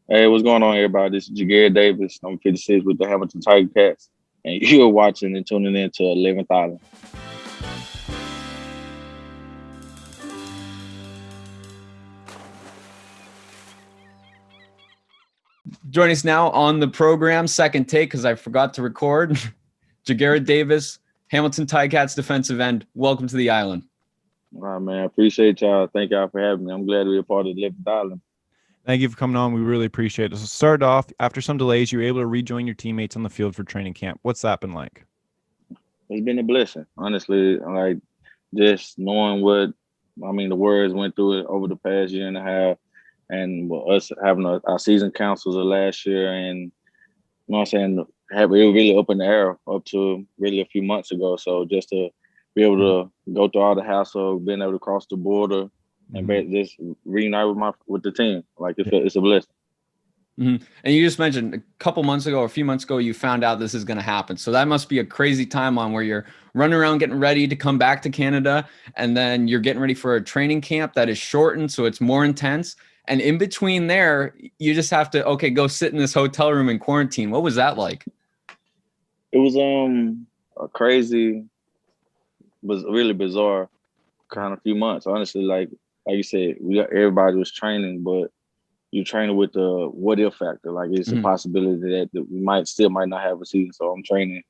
Hey, what's going on, everybody? This is Jagger Davis. I'm 56 with the Hamilton Tiger Cats, and you're watching and tuning in to 11th Island. Joining us now on the program, second take because I forgot to record. Jagger Davis, Hamilton Ticats defensive end. Welcome to the island. All right, man. I appreciate y'all. Thank y'all for having me. I'm glad to be a part of 11th Island. Thank you for coming on. We really appreciate it. So start off, after some delays, you were able to rejoin your teammates on the field for training camp. What's that been like? It's been a blessing, honestly. Like just knowing the words went through it over the past year and a half, and with us having our season councils of last year, and what I'm saying, have it really up in the air up to really a few months ago. So just to be able to go through all the hassle, being able to cross the border, and just reunite with the team, like it's a blessing. Mm-hmm. And you just mentioned a couple months ago, or a few months ago, you found out this is going to happen. So that must be a crazy timeline where you're running around getting ready to come back to Canada, and then you're getting ready for a training camp that is shortened, so it's more intense. And in between there, you just have to go sit in this hotel room in quarantine. What was that like? It was a crazy, was really bizarre kind of few months. Honestly, like you said, everybody was training, but you training with the what if factor. Like it's a possibility that we might not have a season. So I'm training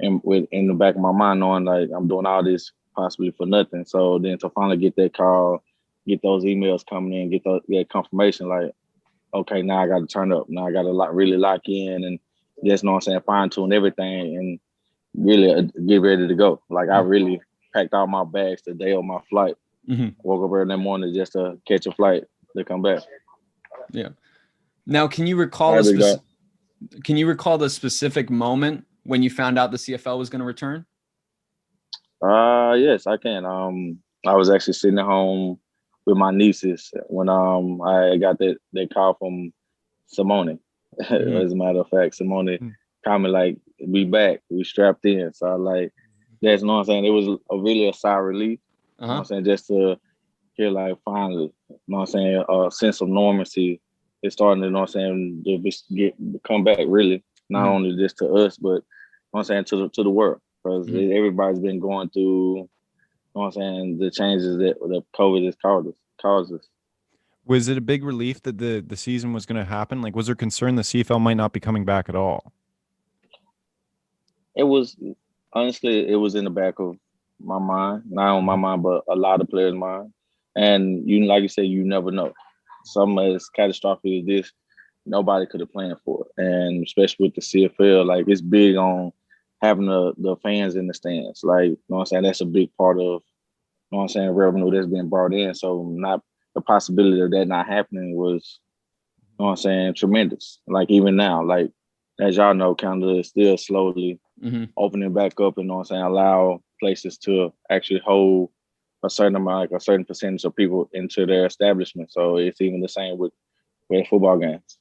and with in the back of my mind knowing like I'm doing all this possibly for nothing. So then to finally get that call, get those emails coming in, get that confirmation, like, okay, now I got to turn up. Now I got to really lock in and just know what I'm saying, fine tune everything and really get ready to go. Like I really packed all my bags the day of my flight. Woke up early that morning just to catch a flight to come back. Yeah. Now, can you recall the specific moment when you found out the CFL was going to return? Yes, I can. I was actually sitting at home with my nieces when I got that call from Simone. As a matter of fact, Simone comment like, "We back, we strapped in." So I like that's, you know what I'm saying. It was really a sigh of relief. You know what I'm saying, just to hear like finally, you know what I'm saying, a sense of normalcy is starting to, you know what I'm saying, to come back really, not only just to us, but, you know what I'm saying, to the world. Because everybody's been going through, you know what I'm saying, the changes that COVID has caused us. Was it a big relief that the season was going to happen? Like, was there concern the CFL might not be coming back at all? It was, honestly, it was in the back of my mind, not on my mind, but a lot of players' mind. And like you said, you never know. Something as catastrophic as this, nobody could have planned for it. And especially with the CFL, like it's big on having the fans in the stands. Like, you know what I'm saying? That's a big part of, you know what I'm saying, revenue that's being brought in. So not the possibility of that not happening was, you know what I'm saying, tremendous. Like even now, like as y'all know, Canada is still slowly opening back up and, you know what I'm saying, allow places to actually hold a certain amount, like a certain percentage of people into their establishment. So it's even the same with football games.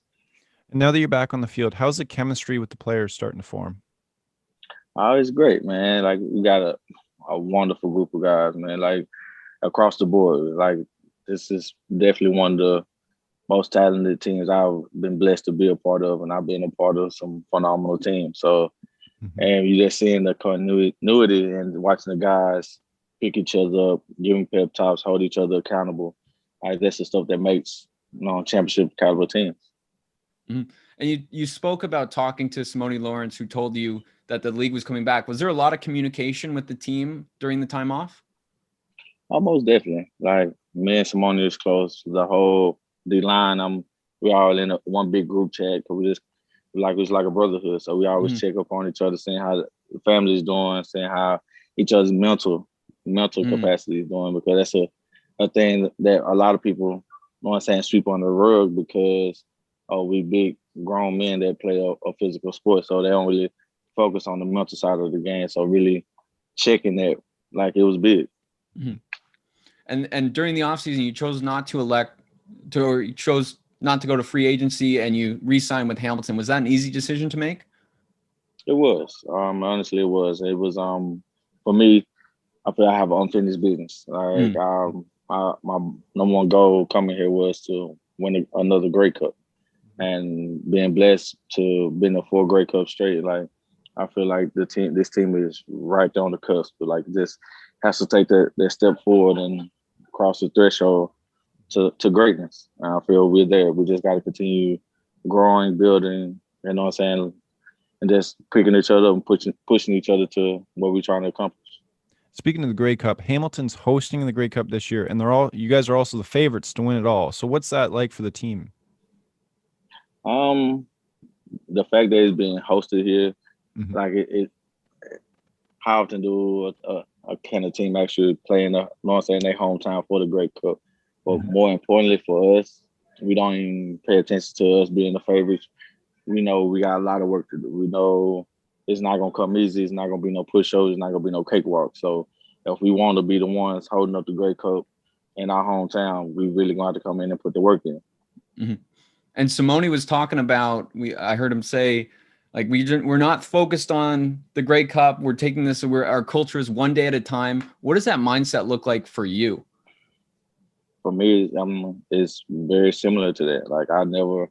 And now that you're back on the field, how's the chemistry with the players starting to form? Oh, it's great, man. Like we got a wonderful group of guys, man. Like across the board. Like this is definitely one of the most talented teams I've been blessed to be a part of, and I've been a part of some phenomenal teams. So, and you just seeing the continuity and watching the guys pick each other up, giving pep talks, hold each other accountable. Like that's the stuff that makes, championship caliber teams. And you spoke about talking to Simone Lawrence, who told you that the league was coming back. Was there a lot of communication with the team during the time off? Almost definitely. Like me and Simone is close. The whole D line, we all in one big group chat because it's like a brotherhood. So we always check up on each other, seeing how the family is doing, seeing how each other's mental capacity is doing, because that's a thing that a lot of people, you know what I'm saying, sweep under the rug because we big grown men that play a physical sport, so they don't really focus on the mental side of the game. So really checking that like it was big. And during the offseason, you chose not to or you chose not to go to free agency, and you re-signed with Hamilton. Was that an easy decision to make? It was. Honestly, it was. It was. For me, I feel I have an unfinished business. Like, my number one goal coming here was to win another Grey Cup. and being blessed to been a 4 Grey Cup straight. Like I feel like this team is right there on the cusp, but like just has to take that step forward and cross the threshold to greatness. And I feel we're there. We just got to continue growing, building. You know what I'm saying? And just picking each other up and pushing each other to what we're trying to accomplish. Speaking of the Grey Cup, Hamilton's hosting the Grey Cup this year, and you guys are also the favorites to win it all. So what's that like for the team? The fact that it's being hosted here, Mhm. like how often do a kind of team actually play in their hometown for the Grey Cup? But more importantly for us, we don't even pay attention to us being the favorites. We know we got a lot of work to do. We know it's not gonna come easy. It's not gonna be no push-ups. It's not gonna be no cakewalk. So if we want to be the ones holding up the Grey Cup in our hometown, we really gonna have to come in and put the work in. Mm-hmm. And Simone was talking about, I heard him say, like, we're not focused on the Grey Cup. We're taking this, our culture is one day at a time. What does that mindset look like for you? For me, it's very similar to that. Like I never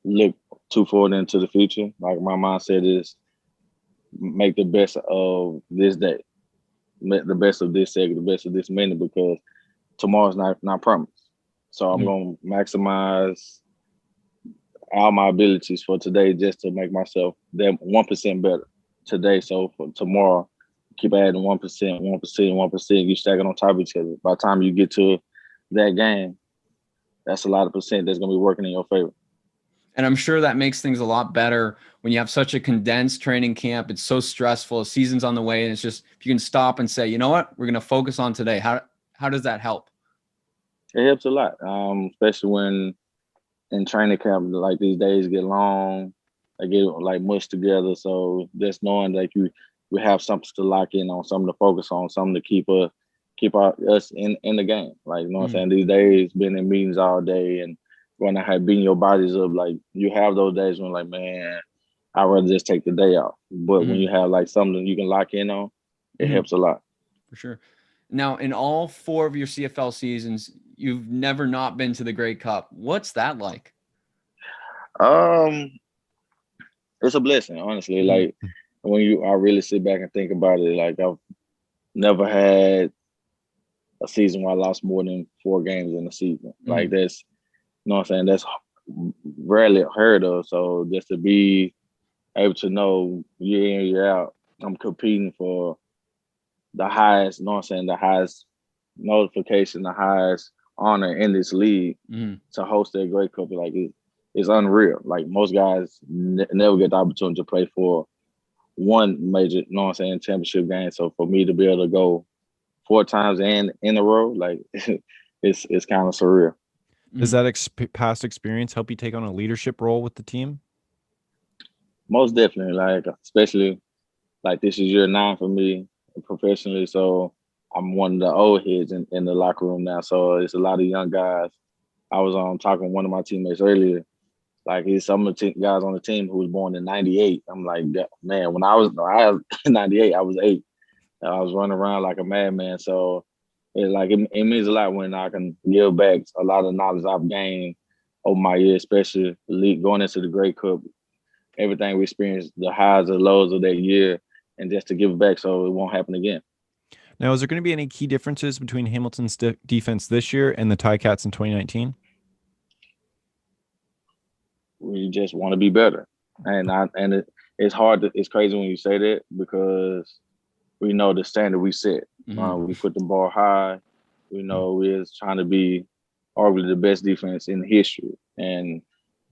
look too forward into the future. Like my mindset is make the best of this day, make the best of this second, the best of this minute, because tomorrow's not promised. So I'm gonna maximize all my abilities for today just to make myself that 1% better today. So for tomorrow, keep adding 1%, 1%, 1%. You stack it on top of each other. By the time you get to that game, that's a lot of percent that's gonna be working in your favor. And I'm sure that makes things a lot better when you have such a condensed training camp. It's so stressful. A season's on the way, and it's just, if you can stop and say, you know what, we're going to focus on today. How does that help? It helps a lot, especially when in training camp, like these days get long, they get like mushed together. So just knowing that we have something to lock in on, something to focus on, something to keep us in the game. Like, you know what I'm saying? These days, being in meetings all day and when I had beating your bodies up, like you have those days when like, man, I'd rather just take the day off. But when you have like something you can lock in on, it helps a lot. For sure. Now, in all 4 of your CFL seasons, you've never not been to the Grey Cup. What's that like? It's a blessing, honestly. Like when I really sit back and think about it, like I've never had a season where I lost more than 4 games in a season. Like that's, you know what I'm saying? That's rarely heard of. So just to be able to know year in, year out, I'm competing for the highest, you know what I'm saying, the highest notification, the highest honor in this league to host that Grey Cup, like it's unreal. Like most guys never get the opportunity to play for one major, you know what I'm saying, championship game. So for me to be able to go 4 times in a row, like it's kind of surreal. Does that past experience help you take on a leadership role with the team? Most definitely, like especially like this is year 9 for me professionally. So I'm one of the old heads in the locker room now. So it's a lot of young guys. I was talking with one of my teammates earlier. Like he's some of the guys on the team who was born in '98. I'm like, man, when I was in '98, I was 8. I was running around like a madman. So it means a lot when I can give back a lot of knowledge I've gained over my year, especially going into the Grey Cup. Everything we experienced, the highs and lows of that year, and just to give back so it won't happen again. Now, is there going to be any key differences between Hamilton's defense this year and the Ticats in 2019? We just want to be better, and it's hard. It's crazy when you say that because we know the standard we set. We put the bar high. We know we're trying to be arguably the best defense in history, and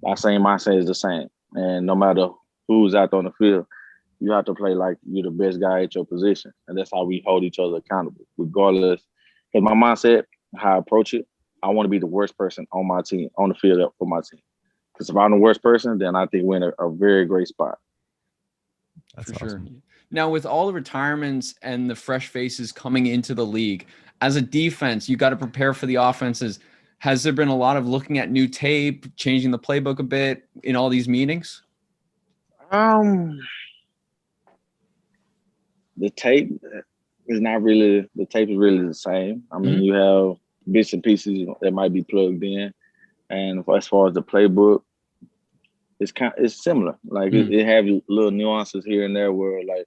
that same mindset is the same. And no matter who's out there on the field, you have to play like you're the best guy at your position. And that's how we hold each other accountable, regardless. Because my mindset, how I approach it, I want to be the worst person on my team, on the field for my team. Because if I'm the worst person, then I think we're in a very great spot. That's for awesome. sure. Now, with all the retirements and the fresh faces coming into the league, as a defense, you got to prepare for the offenses. Has there been a lot of looking at new tape, changing the playbook a bit in all these meetings? The tape is really the same. I mean, you have bits and pieces that might be plugged in. And as far as the playbook, it's similar. Like Mm. it have little nuances here and there where like,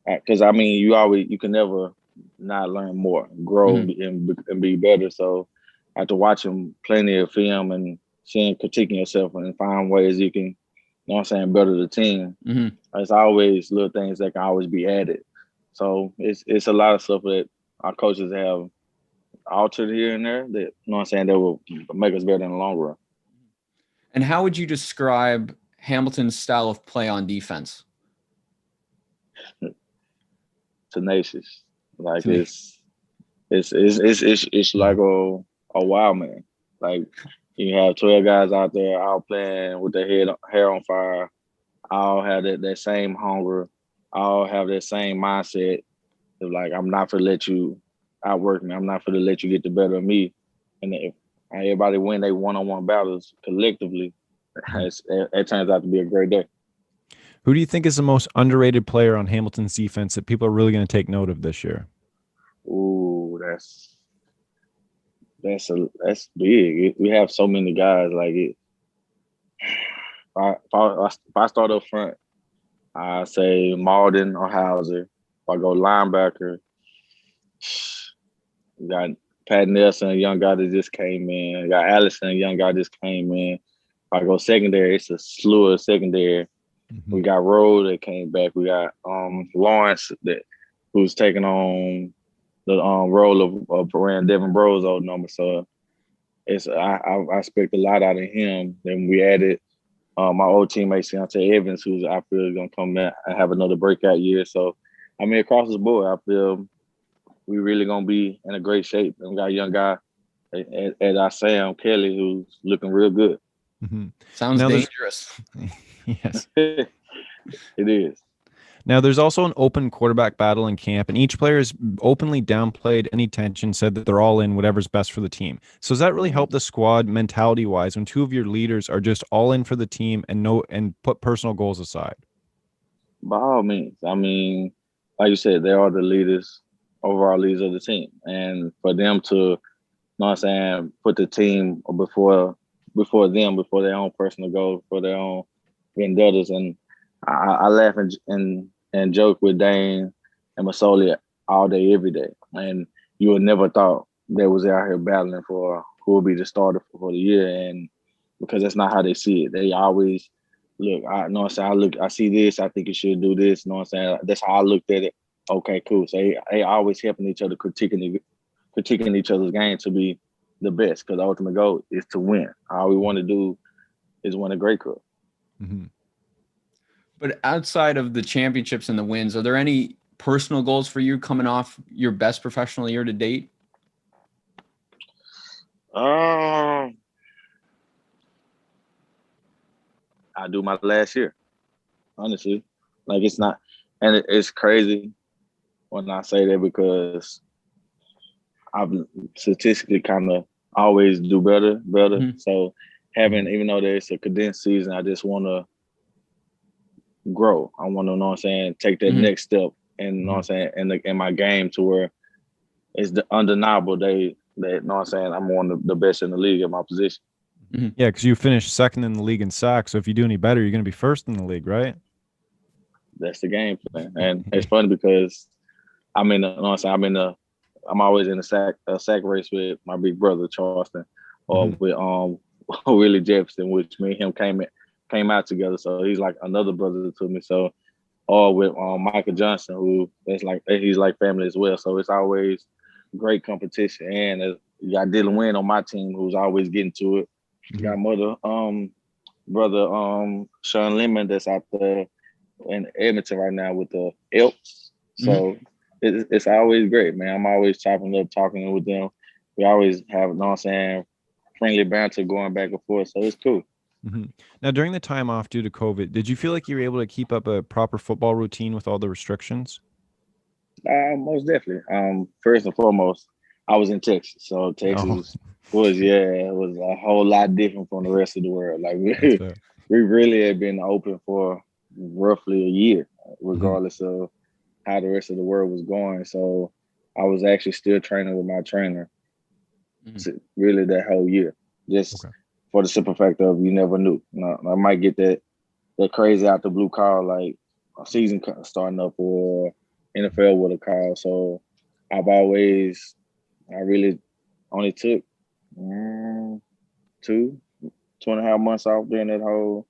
because I mean you can never not learn more, grow and be better. So after watching plenty of film and seeing critiquing yourself and find ways you can, you know what I'm saying, better the team. It's always little things that can always be added. So it's a lot of stuff that our coaches have altered here and there that, you know what I'm saying, that will make us better in the long run. And how would you describe Hamilton's style of play on defense? Tenacious. Like it's like a wild man. Like you have 12 guys out there all playing with their hair on fire, all have that same hunger, all have that same mindset of like, I'm not gonna let you outwork me. I'm not gonna let you get the better of me. And if everybody win they one-on-one battles collectively, it turns out to be a great day. Who do you think is the most underrated player on Hamilton's defense that people are really going to take note of this year? Ooh, that's big. We have so many guys like it. If I start up front, I say Malden or Hauser. If I go linebacker, we got Pat Nelson, a young guy that just came in. We got Allison, a young guy just came in. If I go secondary, it's a slew of secondary. We got Rowe that came back. We got Lawrence who's taking on the role of around Devin Bro's old number. So I expect a lot out of him. Then we added my old teammate Deontay Evans, who's I feel is gonna come back and have another breakout year. So I mean, across the board, I feel we really gonna be in a great shape. And we got a young guy at our Sam Kelly who's looking real good. Sounds dangerous. Yes. It is. Now, there's also an open quarterback battle in camp, and each player has openly downplayed any tension, said that they're all in whatever's best for the team. So does that really help the squad mentality-wise when two of your leaders are just all in for the team and put personal goals aside? By all means. I mean, like you said, they are the leaders, overall leaders of the team. And for them to, you know what I'm saying, put the team before their own personal goals, for their own vendettas. And I laugh and joke with Dane and Masoli all day, every day. And you would never thought they was out here battling for who would be the starter for the year. And because that's not how they see it. They always look, I know what I'm saying, I see this, I think you should do this, you know what I'm saying? That's how I looked at it. Okay, cool. So they always helping each other, critiquing each other's game to be the best, because the ultimate goal is to win. All we want to do is win a Grey Cup. But outside of the championships and the wins, are there any personal goals for you coming off your best professional year to date? I do my last year, honestly. Like it's not, and it's crazy when I say that because I've statistically kind of always do better. So even though there's a condensed season, I just want to grow. I want to, know what I'm saying, take that next step, and know what I'm saying, in my game to where it's undeniable know what I'm saying, I'm one of the best in the league at my position. Yeah, because you finished second in the league in sacks. So if you do any better, you're going to be first in the league, right? That's the game plan. And it's funny because I'm always in a sack race with my big brother Charleston, or with Willie Jefferson, which me and him came out together. So he's like another brother to me. So, or with Michael Johnson, who he's like family as well. So it's always great competition. And you got Dylan Wynn on my team, who's always getting to it. You got brother Sean Lemon that's out there in Edmonton right now with the Elks. So it's always great, man. I'm always chopping up, talking with them. We always have, you know what I'm saying, friendly banter going back and forth. So it's cool. Now, during the time off due to COVID, did you feel like you were able to keep up a proper football routine with all the restrictions? Most definitely. First and foremost, I was in Texas. So Texas was a whole lot different from the rest of the world. Like we really had been open for roughly a year, regardless of how the rest of the world was going. So I was actually still training with my trainer really that whole year, just for the simple fact of you never knew. I might get that that crazy out the blue call, like a season starting up or NFL with a call. So I really only took two, 2.5 months off during that whole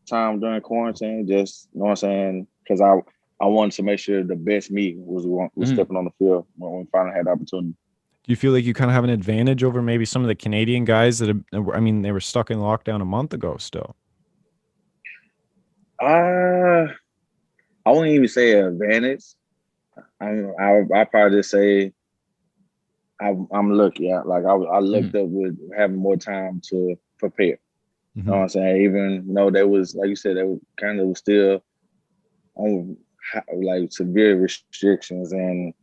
time during quarantine. Just, you know what I'm saying? Because I wanted to make sure the best me was stepping on the field when we finally had the opportunity. Do you feel like you kind of have an advantage over maybe some of the Canadian guys that I mean, they were stuck in lockdown a month ago still? I wouldn't even say advantage. I probably just say I'm lucky. I looked up with having more time to prepare. You know what I'm saying? Even though there was, like you said, they were kind of still on like severe restrictions and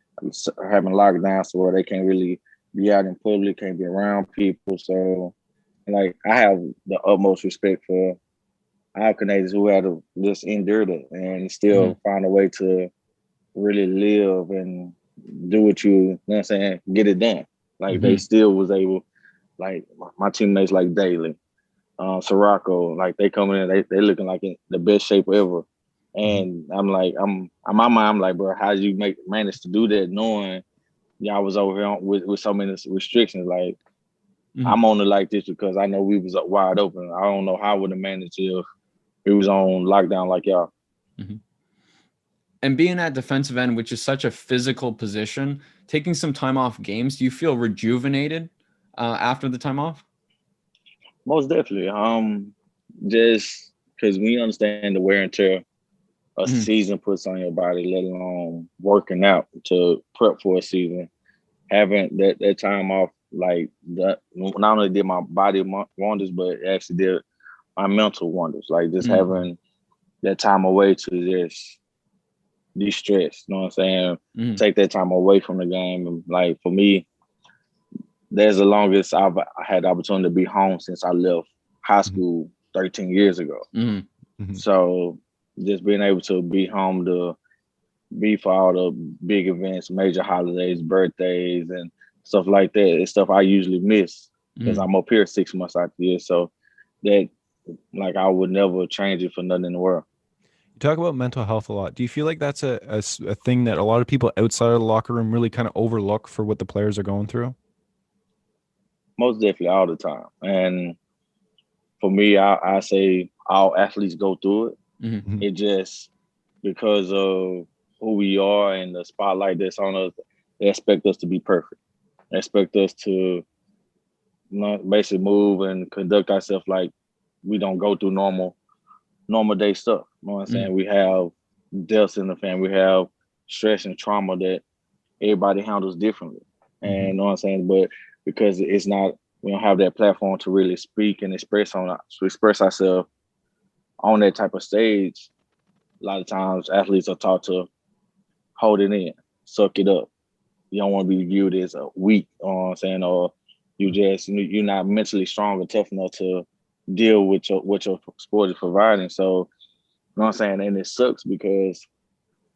having lockdowns so where they can't really be out in public, can't be around people. So, like, I have the utmost respect for our Canadians who had to just endure it and still find a way to really live and do what you know what I'm saying, get it done. Like they still was able, like my teammates like Daly, Sirocco, like they coming in, they looking like in the best shape ever. And I'm like, I'm my mind, I'm like, bro, how did you manage to do that knowing y'all was over here with so many restrictions? Like I'm only like this because I know we was wide open. I don't know how I would have managed if it was on lockdown like y'all. And being at defensive end, which is such a physical position, taking some time off games, do you feel rejuvenated after the time off? Most definitely. Just because we understand the wear and tear a season puts on your body, let alone working out to prep for a season. Having that time off, like that, not only did my body wonders, but it actually did my mental wonders. Like just having that time away to just de-stress. You know what I'm saying? Take that time away from the game. And like for me, that's the longest I had the opportunity to be home since I left high school 13 years ago. So just being able to be home to be for all the big events, major holidays, birthdays, and stuff like that, it's stuff I usually miss because I'm up here 6 months out the year. So that, like, I would never change it for nothing in the world. You talk about mental health a lot. Do you feel like that's a thing that a lot of people outside of the locker room really kind of overlook for what the players are going through? Most definitely, all the time. And for me, I say all athletes go through it. It just, because of who we are and the spotlight that's on us, they expect us to be perfect. They expect us to basically move and conduct ourselves like we don't go through normal day stuff. You know what I'm saying? We have deaths in the family. We have stress and trauma that everybody handles differently. And you know what I'm saying? But because it's not, we don't have that platform to really speak and express ourselves on that type of stage. A lot of times athletes are taught to hold it in, suck it up. You don't want to be viewed as a weak, you know what I'm saying? Or you're not mentally strong or tough enough to deal with what your sport is providing. So, you know what I'm saying? And it sucks because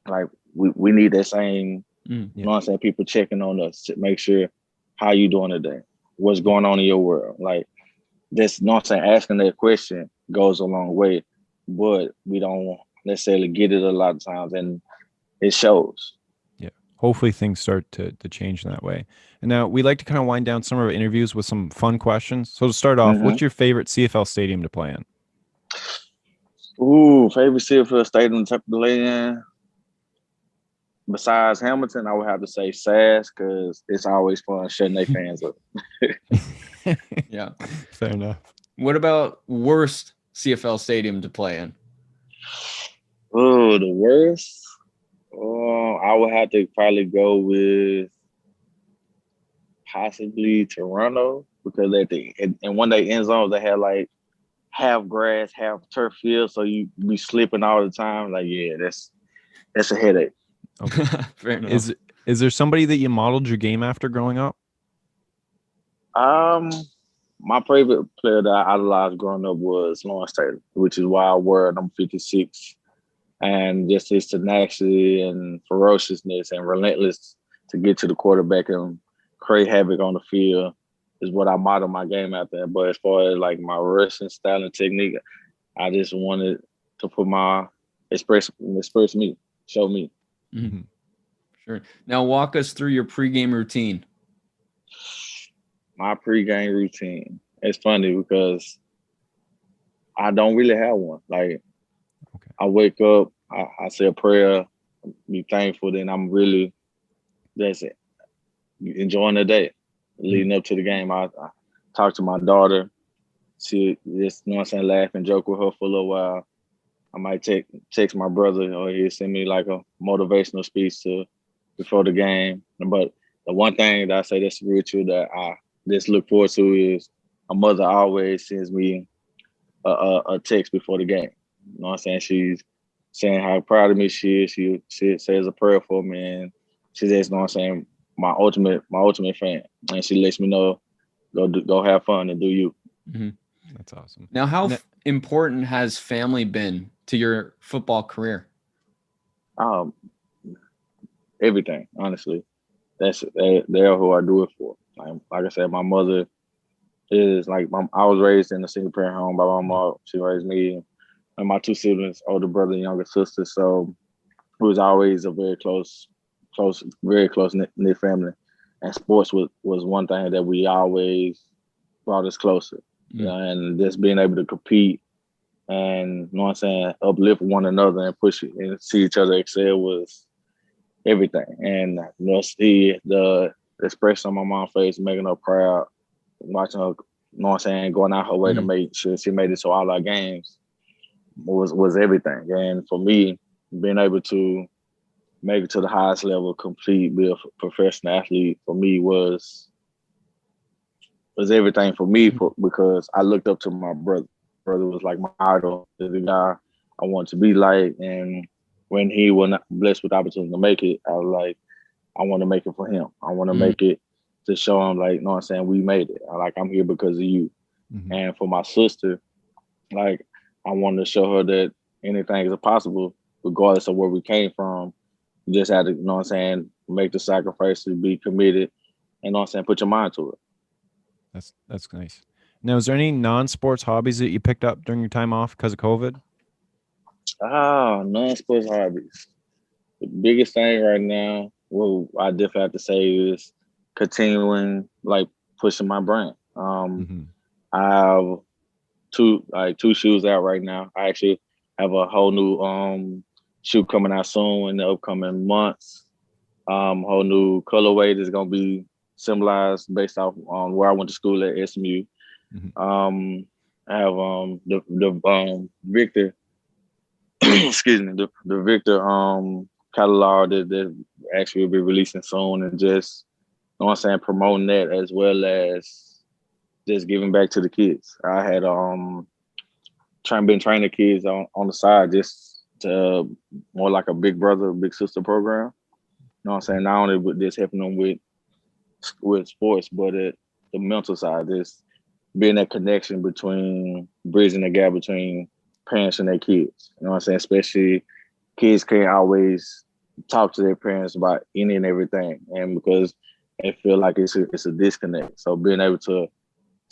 like we need that same, you know what I'm saying, people checking on us to make sure how you doing today, what's going on in your world. Like this, you know what I'm saying, asking that question goes a long way, but we don't necessarily get it a lot of times, and it shows. Yeah. Hopefully things start to change in that way. And now we like to kind of wind down some of our interviews with some fun questions. So to start off, what's your favorite CFL stadium to play in? Ooh, favorite CFL stadium to play in? Besides Hamilton, I would have to say SAS because it's always fun shutting their fans up. Yeah. Fair enough. What about worst CFL stadium to play in? Oh, the worst? I would have to probably go with possibly Toronto because in one day end zones they had like half grass, half turf field, so you be slipping all the time. Like, yeah, that's a headache. Okay. Fair enough. Is there somebody that you modeled your game after growing up? My favorite player that I idolized growing up was Lawrence Taylor, which is why I wear number 56. And just his tenacity and ferociousness and relentless to get to the quarterback and create havoc on the field is what I model my game after. But as far as like my rushing style and technique, I just wanted to put my express me, show me. Mm-hmm. Sure. Now walk us through your pregame routine. My pregame routine. It's funny because I don't really have one. Like Okay. I wake up, I say a prayer, be thankful, then I'm really that's it. Enjoying the day. Leading up to the game. I talk to my daughter. She just, laugh and joke with her for a little while. I might text my brother or he'll send me like a motivational speech before the game. But the one thing that I say that's ritual that I just look forward to is my mother always sends me a text before the game. You know what I'm saying? She's saying how proud of me she is. She says a prayer for me, and she says, you know what I'm saying, my ultimate fan. And she lets me know, go have fun and do you. Mm-hmm. That's awesome. Now, how important has family been to your football career? Um, everything, honestly. They're who I do it for. Like I said, my mother is like I was raised in a single parent home by my mom. She raised me and my two siblings, older brother and younger sister. So it was always a very close knit family. And sports was one thing that we always brought us closer. Mm. And just being able to compete and, you know what I'm saying, uplift one another and push it and see each other excel was everything. And see the expression on my mom's face, making her proud, watching her, you know what I'm saying, going out her way to make sure she made it to all our games was everything. And for me, being able to make it to the highest level, complete, be a professional athlete for me was everything for me because I looked up to my brother. Brother was like my idol, the guy I wanted to be like. And when he was not blessed with the opportunity to make it, I was like, I want to make it for him. I want to make it to show him, like, you know what I'm saying, we made it. I'm here because of you. Mm-hmm. And for my sister, like, I wanted to show her that anything is possible, regardless of where we came from. You just had to, you know what I'm saying, make the sacrifice to be committed, and, you know what I'm saying, put your mind to it. That's nice. Now, is there any non-sports hobbies that you picked up during your time off because of COVID? Non-sports hobbies. The biggest thing right now, well, I definitely have to say is continuing, like, pushing my brand. I have two shoes out right now. I actually have a whole new shoe coming out soon in the upcoming months. Whole new colorway that's gonna be symbolized based off on where I went to school at SMU. I have the Victor excuse me, the Victor catalog that actually will be releasing soon, and just, you know what I'm saying, promoting that as well as just giving back to the kids. I had been training kids on the side just to more like a big brother, big sister program. You know what I'm saying? Not only with this helping them with sports, but the mental side, just being that connection between bridging the gap between parents and their kids. You know what I'm saying? Especially kids can't always talk to their parents about any and everything, and because they feel like it's a disconnect. So being able to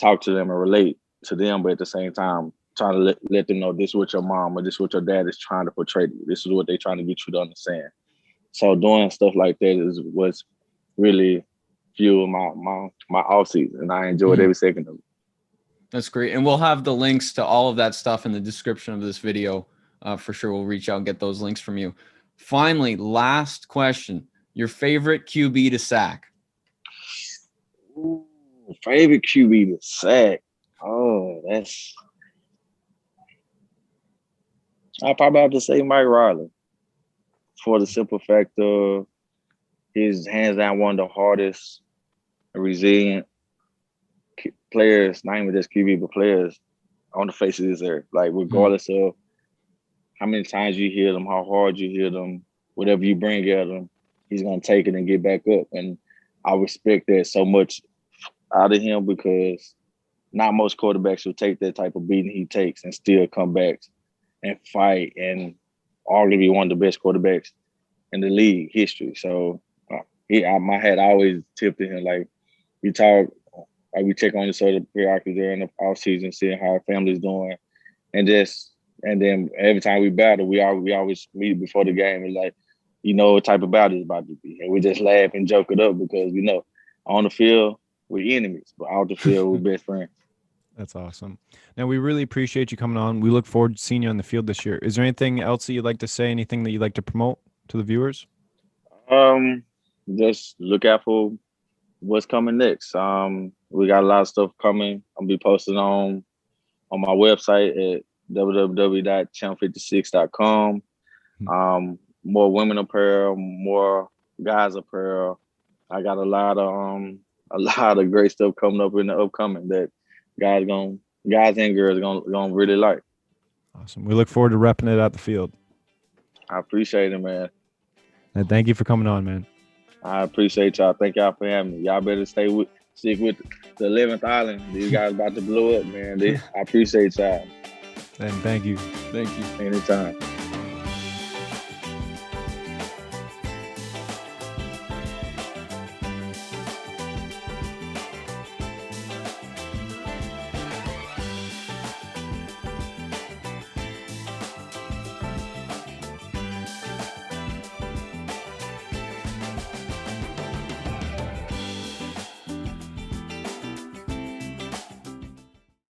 talk to them and relate to them, but at the same time trying to let them know this is what your mom or this is what your dad is trying to portray to you. This is what they're trying to get you to understand. So doing stuff like that is what's really fueled my off season, and I enjoyed every second of it. That's great. And we'll have the links to all of that stuff in the description of this video. For sure, we'll reach out and get those links from you. Finally, last question. Your favorite QB to sack? Ooh, favorite QB to sack? Oh, I probably have to say Mike Riley, for the simple fact of his hands down one of the hardest, resilient players, not even just QB, but players on the face of this earth. Like, regardless of how many times you hit him, how hard you hit him, whatever you bring at him, he's going to take it and get back up. And I respect that so much out of him, because not most quarterbacks will take that type of beating he takes and still come back and fight and arguably one of the best quarterbacks in the league history. So my hat always tipped to him. Like, we talk, like, we check on each other periodically during the off season, seeing how our family's doing, and just And then every time we battle, we always meet before the game. It's like, you know what type of battle it's about to be. And we just laugh and joke it up because we know on the field, we're enemies, but out the field, we're best friends. That's awesome. Now, we really appreciate you coming on. We look forward to seeing you on the field this year. Is there anything else that you'd like to say? Anything that you'd like to promote to the viewers? Just look out for what's coming next. We got a lot of stuff coming. I'll be posting on my website at www.champ56.com. More women apparel, more guys apparel. I got a lot of great stuff coming up in the upcoming that guys and girls gonna really like. Awesome. We look forward to repping it at the field. I appreciate it, man. And thank you for coming on, man. I appreciate y'all. Thank y'all for having me. Y'all better stick with the 11th Island. These guys about to blow up, man. I appreciate y'all. And thank you. Thank you. Anytime.